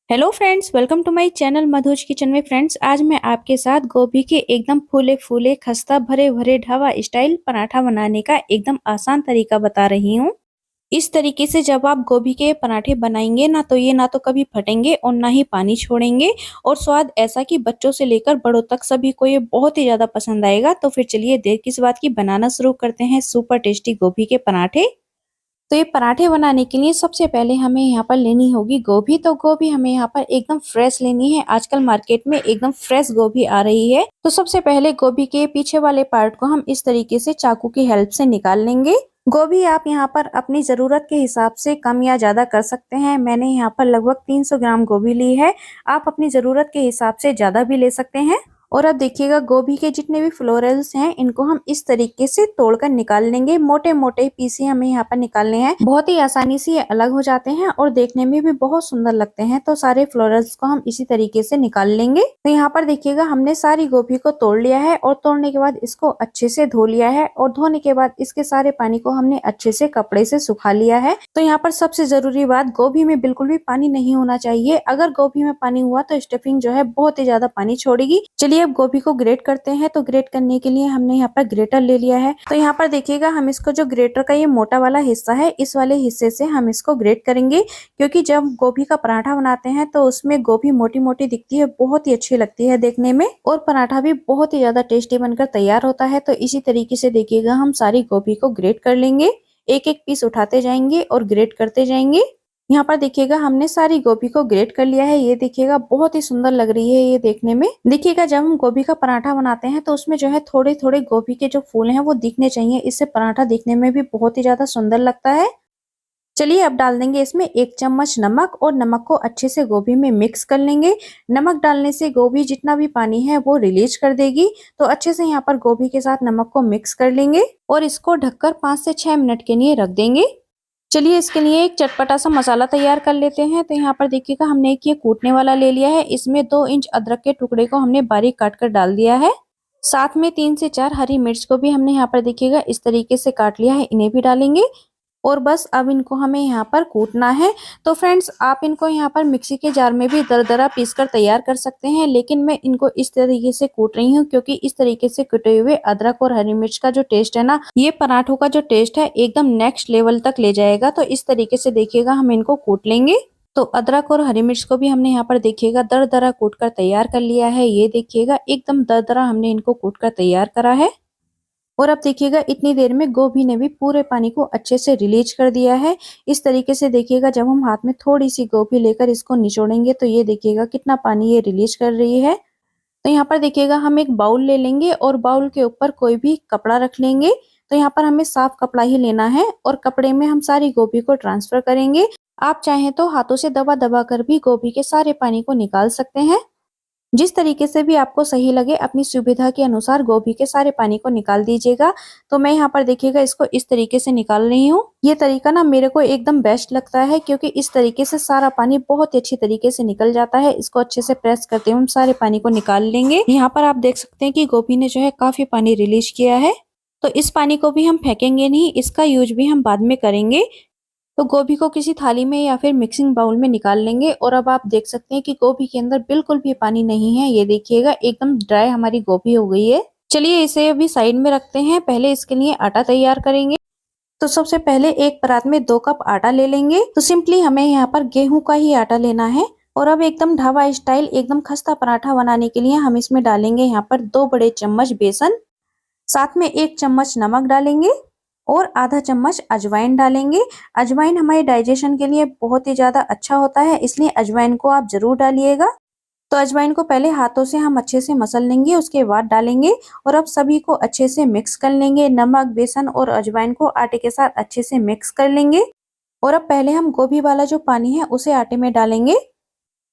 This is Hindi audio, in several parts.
Hello friends, welcome to my channel Madhu's kitchen में। फ्रेंड्स, आज मैं आपके साथ गोभी के एकदम फूले फूले खस्ता भरे भरे ढाबा स्टाइल पराठा बनाने का एकदम आसान तरीका बता रही हूँ। इस तरीके से जब आप गोभी के पराठे बनाएंगे ना तो कभी फटेंगे और ना ही पानी छोड़ेंगे, और स्वाद ऐसा कि बच्चों से लेकर बड़ों तक सभी को ये बहुत ही ज्यादा पसंद आएगा। तो फिर चलिए देर किस बात की, बनाना शुरू करते हैं सुपर टेस्टी गोभी के पराठे। तो ये पराठे बनाने के लिए सबसे पहले हमें यहाँ पर लेनी होगी गोभी। तो गोभी हमें यहाँ पर एकदम फ्रेश लेनी है। आजकल मार्केट में एकदम फ्रेश गोभी आ रही है। तो सबसे पहले गोभी के पीछे वाले पार्ट को हम इस तरीके से चाकू की हेल्प से निकाल लेंगे। गोभी आप यहाँ पर अपनी जरूरत के हिसाब से कम या ज्यादा कर सकते हैं। मैंने यहाँ पर लगभग 300 ग्राम गोभी ली है। आप अपनी जरूरत के हिसाब से ज्यादा भी ले सकते हैं। और अब देखिएगा, गोभी के जितने भी फ्लोरल्स हैं इनको हम इस तरीके से तोड़कर निकाल लेंगे। मोटे मोटे पीस ही हमें यहाँ पर निकालने हैं। बहुत ही आसानी से ये अलग हो जाते हैं और देखने में भी बहुत सुंदर लगते हैं। तो सारे फ्लोरल्स को हम इसी तरीके से निकाल लेंगे। तो यहाँ पर देखिएगा, हमने सारी गोभी को तोड़ लिया है और तोड़ने के बाद इसको अच्छे से धो लिया है। और धोने के बाद इसके सारे पानी को हमने अच्छे से कपड़े से सुखा लिया है। तो यहाँ पर सबसे जरूरी बात, गोभी में बिल्कुल भी पानी नहीं होना चाहिए। अगर गोभी में पानी हुआ तो स्टफिंग जो है बहुत ही ज्यादा पानी छोड़ेगी। चलिए अब गोभी को ग्रेट करते हैं। तो ग्रेट करने के लिए हमने यहाँ पर ग्रेटर ले लिया है। तो यहाँ पर देखिएगा, हम इसको जो ग्रेटर का ये मोटा वाला हिस्सा है, इस वाले हिस्से से हम इसको ग्रेट करेंगे। क्योंकि जब गोभी का पराठा बनाते हैं तो उसमें गोभी मोटी मोटी दिखती है, बहुत ही अच्छी लगती है देखने में, और पराठा भी बहुत ही ज्यादा टेस्टी बनकर तैयार होता है। तो इसी तरीके से देखिएगा, हम सारी गोभी को ग्रेट कर लेंगे। एक एक पीस उठाते जाएंगे और ग्रेट करते जाएंगे। यहाँ पर देखिएगा, हमने सारी गोभी को ग्रेट कर लिया है। ये देखिएगा, बहुत ही सुंदर लग रही है ये देखने में। देखिएगा, जब हम गोभी का पराठा बनाते हैं तो उसमें जो है थोड़े थोड़े गोभी के जो फूल हैं वो दिखने चाहिए। इससे पराठा दिखने में भी बहुत ही ज्यादा सुंदर लगता है। चलिए अब डाल देंगे इसमें 1 चम्मच नमक, और नमक को अच्छे से गोभी में मिक्स कर लेंगे। नमक डालने से गोभी जितना भी पानी है वो रिलीज कर देगी। तो अच्छे से यहाँ पर गोभी के साथ नमक को मिक्स कर लेंगे और इसको ढककर 5 से 6 मिनट के लिए रख देंगे। चलिए इसके लिए एक चटपटा सा मसाला तैयार कर लेते हैं। तो यहाँ पर देखिएगा, हमने एक ये कूटने वाला ले लिया है। इसमें 2 इंच अदरक के टुकड़े को हमने बारीक काट कर डाल दिया है। साथ में 3 से 4 हरी मिर्च को भी हमने यहाँ पर देखिएगा इस तरीके से काट लिया है, इन्हें भी डालेंगे। और बस अब इनको हमें यहाँ पर कूटना है। तो फ्रेंड्स, आप इनको यहाँ पर मिक्सी के जार में भी दरदरा पीस कर तैयार कर सकते हैं, लेकिन मैं इनको इस तरीके से कूट रही हूँ क्योंकि इस तरीके से कुटे हुए अदरक और हरी मिर्च का जो टेस्ट है ना, ये पराठों का जो टेस्ट है एकदम नेक्स्ट लेवल तक ले जाएगा। तो इस तरीके से देखिएगा, हम इनको कूट लेंगे। तो अदरक और हरी मिर्च को भी हमने यहाँ पर देखिएगा दरदरा कूट कर तैयार कर लिया है। ये देखिएगा, एकदम दरदरा हमने इनको कूट कर तैयार करा है। और अब देखिएगा, इतनी देर में गोभी ने भी पूरे पानी को अच्छे से रिलीज कर दिया है। इस तरीके से देखिएगा, जब हम हाथ में थोड़ी सी गोभी लेकर इसको निचोड़ेंगे तो ये देखिएगा कितना पानी ये रिलीज कर रही है। तो यहाँ पर देखिएगा, हम एक बाउल ले लेंगे और बाउल के ऊपर कोई भी कपड़ा रख लेंगे। तो यहाँ पर हमें साफ कपड़ा ही लेना है और कपड़े में हम सारी गोभी को ट्रांसफर करेंगे। आप चाहें तो हाथों से दबा दबा कर भी गोभी के सारे पानी को निकाल सकते हैं। जिस तरीके से भी आपको सही लगे, अपनी सुविधा के अनुसार गोभी के सारे पानी को निकाल दीजिएगा। तो मैं यहाँ पर देखिएगा इसको इस तरीके से निकाल रही हूँ। ये तरीका ना मेरे को एकदम बेस्ट लगता है क्योंकि इस तरीके से सारा पानी बहुत ही अच्छी तरीके से निकल जाता है। इसको अच्छे से प्रेस करते हुए हम सारे पानी को निकाल लेंगे। यहाँ पर आप देख सकते हैं कि गोभी ने जो है काफी पानी रिलीज किया है। तो इस पानी को भी हम फेंकेंगे नहीं, इसका यूज भी हम बाद में करेंगे। तो गोभी को किसी थाली में या फिर मिक्सिंग बाउल में निकाल लेंगे। और अब आप देख सकते हैं कि गोभी के अंदर बिल्कुल भी पानी नहीं है। ये देखिएगा, एकदम ड्राई हमारी गोभी हो गई है। चलिए इसे अभी साइड में रखते हैं। पहले इसके लिए आटा तैयार करेंगे। तो सबसे पहले एक परात में 2 कप आटा ले लेंगे। तो सिंपली हमें यहाँ पर गेहूं का ही आटा लेना है। और अब एकदम ढाबा स्टाइल एकदम खस्ता पराठा बनाने के लिए हम इसमें डालेंगे यहाँ पर 2 बड़े चम्मच बेसन, साथ में 1 चम्मच नमक डालेंगे और आधा चम्मच अजवाइन डालेंगे। अजवाइन हमारे डाइजेशन के लिए बहुत ही ज्यादा अच्छा होता है, इसलिए अजवाइन को आप जरूर डालिएगा। तो अजवाइन को पहले हाथों से हम अच्छे से मसल लेंगे, उसके बाद डालेंगे। और अब सभी को अच्छे से मिक्स कर लेंगे। नमक, बेसन और अजवाइन को आटे के साथ अच्छे से मिक्स कर लेंगे। और अब पहले हम गोभी वाला जो पानी है उसे आटे में डालेंगे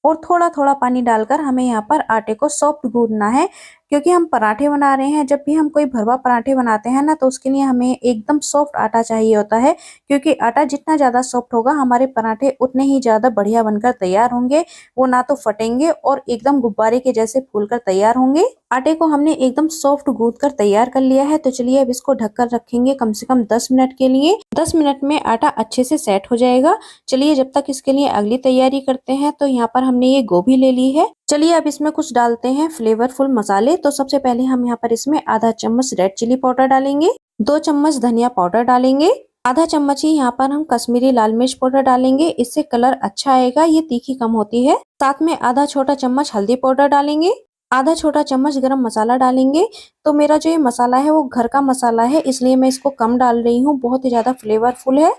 और थोड़ा थोड़ा पानी डालकर हमें यहाँ पर आटे को सॉफ्ट गूंदना है। क्योंकि हम पराठे बना रहे हैं, जब भी हम कोई भरवा पराठे बनाते हैं ना तो उसके लिए हमें एकदम सॉफ्ट आटा चाहिए होता है, क्योंकि आटा जितना ज़्यादा सॉफ्ट होगा हमारे पराठे उतने ही ज़्यादा बढ़िया बनकर तैयार होंगे। वो ना तो फटेंगे और एकदम गुब्बारे के जैसे फूलकर तैयार होंगे। आटे को हमने एकदम सॉफ्ट गूंथ कर तैयार कर लिया है, तो चलिए अब इसको ढककर रखेंगे कम से कम 10 मिनट के लिए। 10 मिनट में आटा अच्छे से सेट हो जाएगा। चलिए जब तक इसके लिए अगली तैयारी करते हैं, तो यहाँ पर हमने ये गोभी ले ली है। चलिए अब इसमें कुछ डालते हैं फ्लेवरफुल मसाले। तो सबसे पहले हम यहाँ पर इसमें आधा चम्मच रेड चिली पाउडर डालेंगे, 2 चम्मच धनिया पाउडर डालेंगे, आधा चम्मच ही यहाँ पर हम कश्मीरी लाल मिर्च पाउडर डालेंगे, इससे कलर अच्छा आएगा, ये तीखी कम होती है। साथ में आधा छोटा चम्मच हल्दी पाउडर डालेंगे, आधा छोटा चम्मच गरम मसाला डालेंगे। तो मेरा जो ये मसाला है वो घर का मसाला है, इसलिए मैं इसको कम डाल रही हूँ, बहुत ही ज्यादा फ्लेवरफुल है।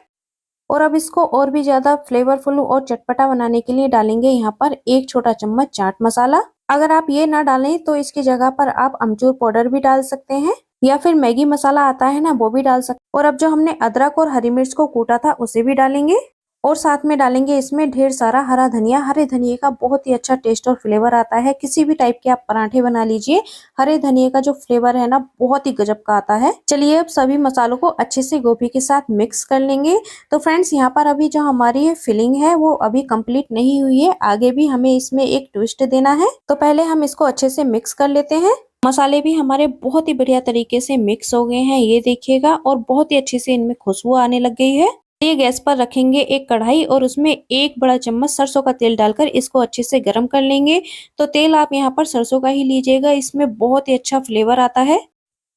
और अब इसको और भी ज्यादा फ्लेवरफुल और चटपटा बनाने के लिए डालेंगे यहाँ पर 1 छोटा चम्मच चाट मसाला। अगर आप ये ना डालें तो इसकी जगह पर आप अमचूर पाउडर भी डाल सकते हैं, या फिर मैगी मसाला आता है ना वो भी डाल सकते। और अब जो हमने अदरक और हरी मिर्च को कूटा था उसे भी डालेंगे, और साथ में डालेंगे इसमें ढेर सारा हरा धनिया। हरे धनिये का बहुत ही अच्छा टेस्ट और फ्लेवर आता है, किसी भी टाइप के आप पराठे बना लीजिए, हरे धनिये का जो फ्लेवर है ना बहुत ही गजब का आता है। चलिए अब सभी मसालों को अच्छे से गोभी के साथ मिक्स कर लेंगे। तो फ्रेंड्स यहाँ पर अभी जो हमारी फिलिंग है वो अभी कंप्लीट नहीं हुई है, आगे भी हमें इसमें एक ट्विस्ट देना है। तो पहले हम इसको अच्छे से मिक्स कर लेते हैं। मसाले भी हमारे बहुत ही बढ़िया तरीके से मिक्स हो गए हैं, ये देखिएगा, और बहुत ही अच्छे से इनमें खुशबू आने लग गई है। ये गैस पर रखेंगे एक कढ़ाई, और उसमें 1 बड़ा चम्मच सरसों का तेल डालकर इसको अच्छे से गर्म कर लेंगे। तो तेल आप यहाँ पर सरसों का ही लीजिएगा, इसमें बहुत ही अच्छा फ्लेवर आता है।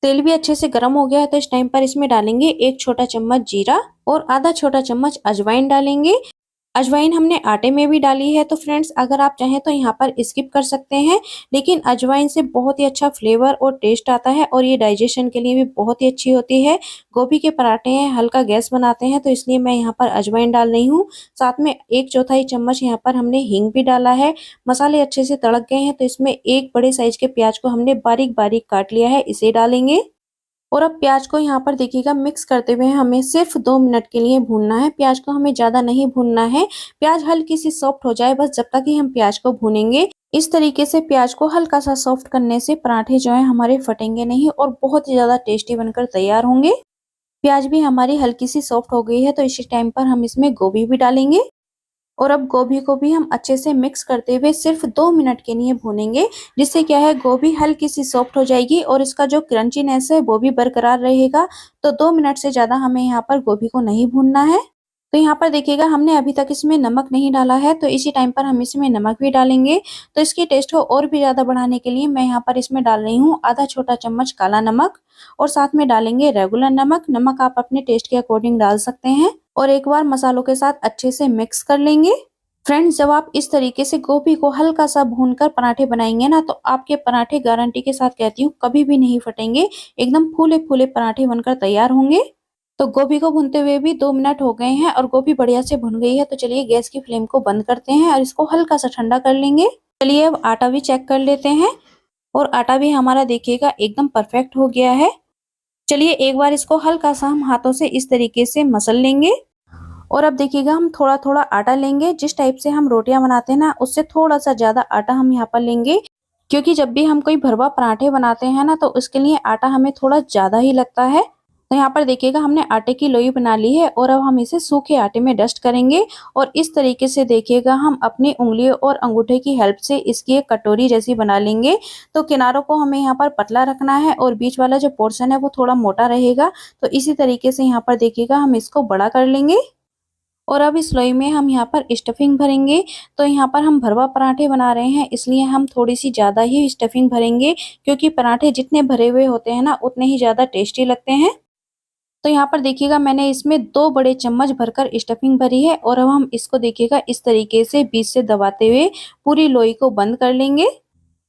तेल भी अच्छे से गर्म हो गया है, तो इस टाइम पर इसमें डालेंगे 1 छोटा चम्मच जीरा और आधा छोटा चम्मच अजवाइन डालेंगे। अजवाइन हमने आटे में भी डाली है, तो फ्रेंड्स अगर आप चाहें तो यहाँ पर स्किप कर सकते हैं, लेकिन अजवाइन से बहुत ही अच्छा फ्लेवर और टेस्ट आता है, और ये डाइजेशन के लिए भी बहुत ही अच्छी होती है। गोभी के पराठे हैं, हल्का गैस बनाते हैं, तो इसलिए मैं यहाँ पर अजवाइन डाल रही हूँ। साथ में 1/4 चम्मच यहाँ पर हमने हींग भी डाला है। मसाले अच्छे से तड़क गए हैं, तो इसमें एक बड़े साइज के प्याज को हमने बारीक बारीक काट लिया है, इसे डालेंगे। और अब प्याज को यहाँ पर देखिएगा मिक्स करते हुए हमें सिर्फ 2 मिनट के लिए भूनना है। प्याज को हमें ज्यादा नहीं भूनना है, प्याज हल्की सी सॉफ्ट हो जाए बस, जब तक ही हम प्याज को भूनेंगे। इस तरीके से प्याज को हल्का सा सॉफ्ट करने से पराठे जो है हमारे फटेंगे नहीं और बहुत ही ज्यादा टेस्टी बनकर तैयार होंगे। प्याज भी हमारी हल्की सी सॉफ्ट हो गई है, तो इसी टाइम पर हम इसमें गोभी भी डालेंगे। और अब गोभी को भी हम अच्छे से मिक्स करते हुए सिर्फ 2 मिनट के लिए भूनेंगे, जिससे क्या है गोभी हल्की सी सॉफ्ट हो जाएगी और इसका जो क्रंचीनेस है वो भी बरकरार रहेगा। तो 2 मिनट से ज्यादा हमें यहाँ पर गोभी को नहीं भूनना है। तो यहाँ पर देखिएगा हमने अभी तक इसमें नमक नहीं डाला है, तो इसी टाइम पर हम इसमें नमक भी डालेंगे। तो इसके टेस्ट को और भी ज्यादा बढ़ाने के लिए मैं यहाँ पर इसमें डाल रही हूँ आधा छोटा चम्मच काला नमक, और साथ में डालेंगे रेगुलर नमक। नमक आप अपने टेस्ट के अकॉर्डिंग डाल सकते हैं, और एक बार मसालों के साथ अच्छे से मिक्स कर लेंगे। फ्रेंड्स जब आप इस तरीके से गोभी को हल्का सा भूनकर पराठे बनाएंगे ना, तो आपके पराठे गारंटी के साथ कहती हूँ कभी भी नहीं फटेंगे, एकदम फूले फूले पराठे बनकर तैयार होंगे। तो गोभी को भूनते हुए भी 2 मिनट हो गए हैं और गोभी बढ़िया से भुन गई है, तो चलिए गैस की फ्लेम को बंद करते हैं और इसको हल्का सा ठंडा कर लेंगे। चलिए अब आटा भी चेक कर लेते हैं, और आटा भी हमारा देखिएगा एकदम परफेक्ट हो गया है। चलिए एक बार इसको हल्का सा हम हाथों से इस तरीके से मसल लेंगे। और अब देखिएगा हम थोड़ा थोड़ा आटा लेंगे, जिस टाइप से हम रोटियां बनाते हैं ना उससे थोड़ा सा ज्यादा आटा हम यहाँ पर लेंगे, क्योंकि जब भी हम कोई भरवा पराठे बनाते हैं ना तो उसके लिए आटा हमें थोड़ा ज्यादा ही लगता है। तो यहाँ पर देखिएगा हमने आटे की लोई बना ली है, और अब हम इसे सूखे आटे में डस्ट करेंगे। और इस तरीके से देखिएगा हम अपनी उंगलियों और अंगूठे की हेल्प से इसकी एक कटोरी जैसी बना लेंगे। तो किनारों को हमें यहाँ पर पतला रखना है और बीच वाला जो पोर्शन है वो थोड़ा मोटा रहेगा। तो इसी तरीके से यहाँ पर देखिएगा हम इसको बड़ा कर लेंगे। और अब इस लोई में हम यहाँ पर स्टफिंग भरेंगे। तो यहाँ पर हम भरवा पराठे बना रहे हैं, इसलिए हम थोड़ी सी ज़्यादा ही स्टफिंग भरेंगे, क्योंकि पराठे जितने भरे हुए होते हैं ना उतने ही ज़्यादा टेस्टी लगते हैं। तो यहाँ पर देखिएगा मैंने इसमें 2 बड़े चम्मच भरकर स्टफिंग भरी है, और अब हम इसको देखिएगा इस तरीके से बीच से दबाते हुए पूरी लोई को बंद कर लेंगे।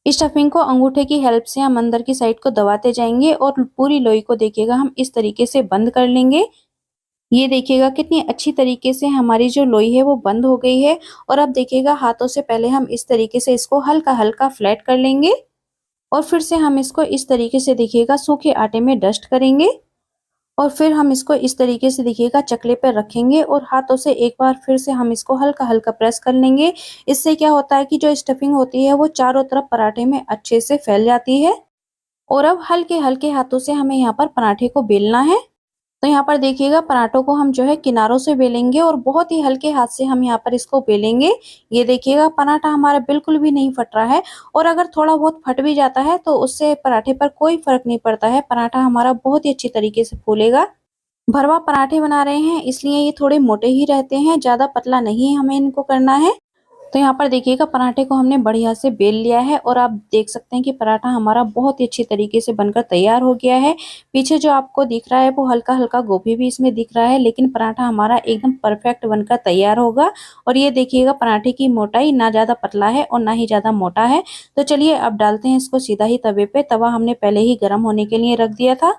स्टफिंग को अंगूठे की हेल्प से हम अंदर की साइड को दबाते जाएंगे और पूरी लोई को देखिएगा हम इस तरीके से बंद कर लेंगे। ये देखिएगा कितनी अच्छी तरीके से हमारी जो लोई है वो बंद हो गई है। और अब देखिएगा हाथों से पहले हम इस तरीके से इसको हल्का हल्का फ्लैट कर लेंगे, और फिर से हम इसको इस तरीके से देखिएगा सूखे आटे में डस्ट करेंगे। और फिर हम इसको इस तरीके से देखिएगा चकले पर रखेंगे, और हाथों से एक बार फिर से हम इसको हल्का हल्का प्रेस कर लेंगे। इससे क्या होता है कि जो स्टफिंग होती है वो चारों तरफ पराठे में अच्छे से फैल जाती है। और अब हल्के हल्के हाथों से हमें यहाँ पर पराठे को बेलना है। तो यहाँ पर देखिएगा पराठों को हम जो है किनारों से बेलेंगे और बहुत ही हल्के हाथ से हम यहाँ पर इसको बेलेंगे। ये देखिएगा पराठा हमारा बिल्कुल भी नहीं फट रहा है, और अगर थोड़ा बहुत फट भी जाता है तो उससे पराठे पर कोई फर्क नहीं पड़ता है, पराठा हमारा बहुत ही अच्छी तरीके से फूलेगा। भरवा पराठे बना रहे हैं इसलिए ये थोड़े मोटे ही रहते हैं, ज्यादा पतला नहीं हमें इनको करना है। तो यहाँ पर देखिएगा पराठे को हमने बढ़िया से बेल लिया है, और आप देख सकते हैं कि पराठा हमारा बहुत ही अच्छी तरीके से बनकर तैयार हो गया है। पीछे जो आपको दिख रहा है वो हल्का हल्का गोभी भी इसमें दिख रहा है, लेकिन पराठा हमारा एकदम परफेक्ट बनकर तैयार होगा। और ये देखिएगा पराठे की मोटाई ना ज्यादा पतला है और ना ही ज्यादा मोटा है। तो चलिए अब डालते हैं इसको सीधा ही तवे पे। तवा हमने पहले ही गर्म होने के लिए रख दिया था।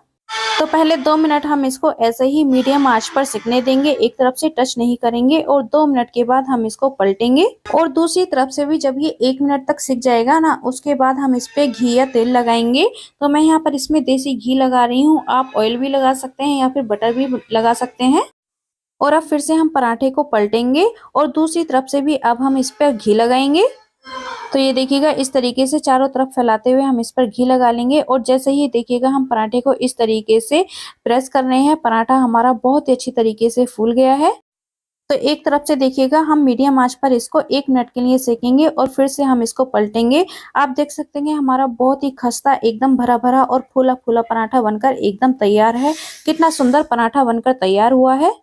तो पहले 2 मिनट हम इसको ऐसे ही मीडियम आंच पर सिकने देंगे, एक तरफ से टच नहीं करेंगे, और 2 मिनट के बाद हम इसको पलटेंगे। और दूसरी तरफ से भी जब ये 1 मिनट तक सिक जाएगा ना, उसके बाद हम इस पे घी या तेल लगाएंगे। तो मैं यहाँ पर इसमें देसी घी लगा रही हूँ, आप ऑयल भी लगा सकते हैं या फिर बटर भी लगा सकते हैं। और अब फिर से हम पराठे को पलटेंगे और दूसरी तरफ से भी अब हम इस पर घी लगाएंगे। तो ये देखिएगा इस तरीके से चारों तरफ फैलाते हुए हम इस पर घी लगा लेंगे, और जैसे ही देखिएगा हम पराठे को इस तरीके से प्रेस कर रहे हैं, पराठा हमारा बहुत ही अच्छी तरीके से फूल गया है। तो एक तरफ से देखिएगा हम मीडियम आंच पर इसको 1 मिनट के लिए सेकेंगे और फिर से हम इसको पलटेंगे। आप देख सकते हैं हमारा बहुत ही खस्ता एकदम भरा भरा और फूला फूला पराठा बनकर एकदम तैयार है। कितना सुंदर पराठा बनकर तैयार हुआ है।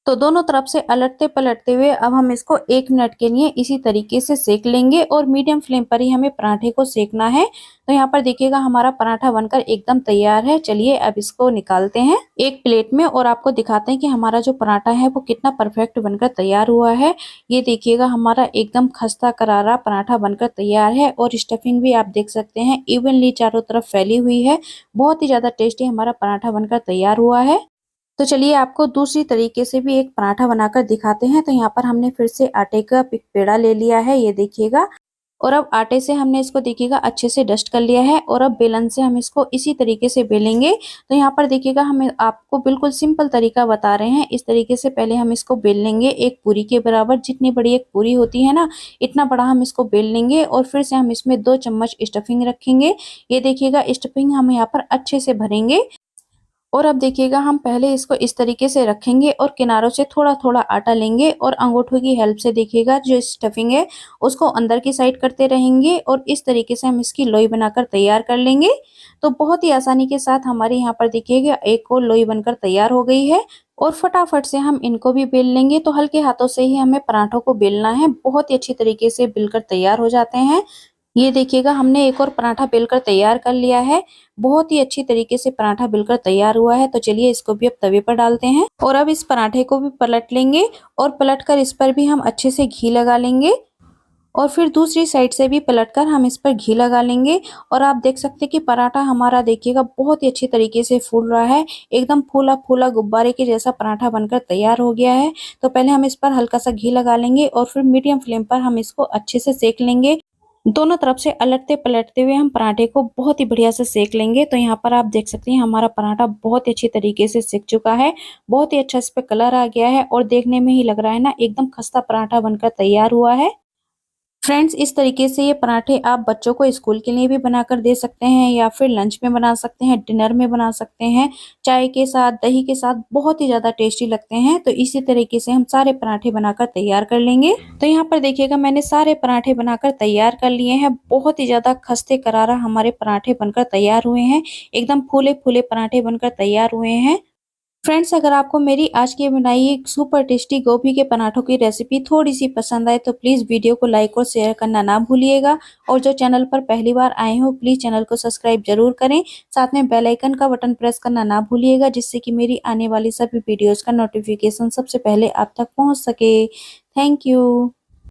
तो दोनों तरफ से अलटते पलटते हुए अब हम इसको 1 मिनट के लिए इसी तरीके से सेक लेंगे, और मीडियम फ्लेम पर ही हमें पराठे को सेकना है। तो यहाँ पर देखिएगा हमारा पराठा बनकर एकदम तैयार है। चलिए अब इसको निकालते हैं एक प्लेट में, और आपको दिखाते हैं कि हमारा जो पराठा है वो कितना परफेक्ट बनकर तैयार हुआ है। ये देखिएगा हमारा एकदम खस्ता करारा पराठा बनकर तैयार है, और स्टफिंग भी आप देख सकते हैं इवनली चारों तरफ फैली हुई है। बहुत ही ज्यादा टेस्टी हमारा पराठा बनकर तैयार हुआ है। तो चलिए आपको दूसरी तरीके से भी एक पराठा बनाकर दिखाते हैं। तो यहाँ पर हमने फिर से आटे का पेड़ा ले लिया है, ये देखिएगा। और अब आटे से हमने इसको देखिएगा अच्छे से डस्ट कर लिया है, और अब बेलन से हम इसको इसी तरीके से बेलेंगे। तो यहाँ पर देखिएगा हमें आपको बिल्कुल सिंपल तरीका बता रहे हैं। इस तरीके से पहले हम इसको बेल लेंगे एक पूरी के बराबर, जितनी बड़ी एक पूरी होती है ना, इतना बड़ा हम इसको बेल लेंगे, और फिर से हम इसमें 2 चम्मच स्टफिंग रखेंगे। ये देखिएगा स्टफिंग हम यहाँ पर अच्छे से भरेंगे। और अब देखिएगा हम पहले इसको इस तरीके से रखेंगे और किनारों से थोड़ा थोड़ा आटा लेंगे, और अंगूठों की हेल्प से देखिएगा जो स्टफिंग है उसको अंदर की साइड करते रहेंगे, और इस तरीके से हम इसकी लोई बनाकर तैयार कर लेंगे। तो बहुत ही आसानी के साथ हमारे यहाँ पर देखिएगा एक और लोई बनकर तैयार हो गई है, और फटाफट से हम इनको भी बेल लेंगे। तो हल्के हाथों से ही हमें पराठों को बेलना है, बहुत ही अच्छी तरीके से बेलकर तैयार हो जाते हैं। ये देखिएगा हमने एक और पराठा बेलकर तैयार कर लिया है। बहुत ही अच्छी तरीके से पराठा बेलकर तैयार हुआ है। तो चलिए इसको भी अब तवे पर डालते हैं, और अब इस पराठे को भी पलट लेंगे, और पलटकर इस पर भी हम अच्छे से घी लगा लेंगे, और फिर दूसरी साइड से भी पलटकर हम इस पर घी लगा लेंगे। और आप देख सकते हैं कि पराठा हमारा देखिएगा बहुत ही अच्छी तरीके से फूल रहा है, एकदम फूला फूला गुब्बारे के जैसा पराठा बनकर तैयार हो गया है। तो पहले हम इस पर हल्का सा घी लगा लेंगे, और फिर मीडियम फ्लेम पर हम इसको अच्छे से सेक लेंगे। दोनों तरफ से अलटते पलटते हुए हम पराठे को बहुत ही बढ़िया से सेक लेंगे। तो यहाँ पर आप देख सकते हैं हमारा पराठा बहुत ही अच्छी तरीके से सेक चुका है। बहुत ही अच्छा इस पे कलर आ गया है, और देखने में ही लग रहा है ना एकदम खस्ता पराठा बनकर तैयार हुआ है। फ्रेंड्स, इस तरीके से ये पराठे आप बच्चों को स्कूल के लिए भी बनाकर दे सकते हैं, या फिर लंच में बना सकते हैं, डिनर में बना सकते हैं, चाय के साथ, दही के साथ बहुत ही ज़्यादा टेस्टी लगते हैं। तो इसी तरीके से हम सारे पराठे बनाकर तैयार कर लेंगे। तो यहाँ पर देखिएगा मैंने सारे पराठे बनाकर तैयार कर लिए हैं। बहुत ही ज़्यादा खस्ते करारा हमारे पराठे बनकर तैयार हुए हैं। एकदम फूले फूले पराठे बनकर तैयार हुए हैं। फ्रेंड्स, अगर आपको मेरी आज की बनाई एक सुपर टेस्टी गोभी के पराठों की रेसिपी थोड़ी सी पसंद आए तो प्लीज़ वीडियो को लाइक और शेयर करना ना भूलिएगा, और जो चैनल पर पहली बार आए हो प्लीज़ चैनल को सब्सक्राइब जरूर करें। साथ में बेल आइकन का बटन प्रेस करना ना भूलिएगा, जिससे कि मेरी आने वाली सभी वीडियोज़ का नोटिफिकेशन सबसे पहले आप तक पहुँच सके। Thank you.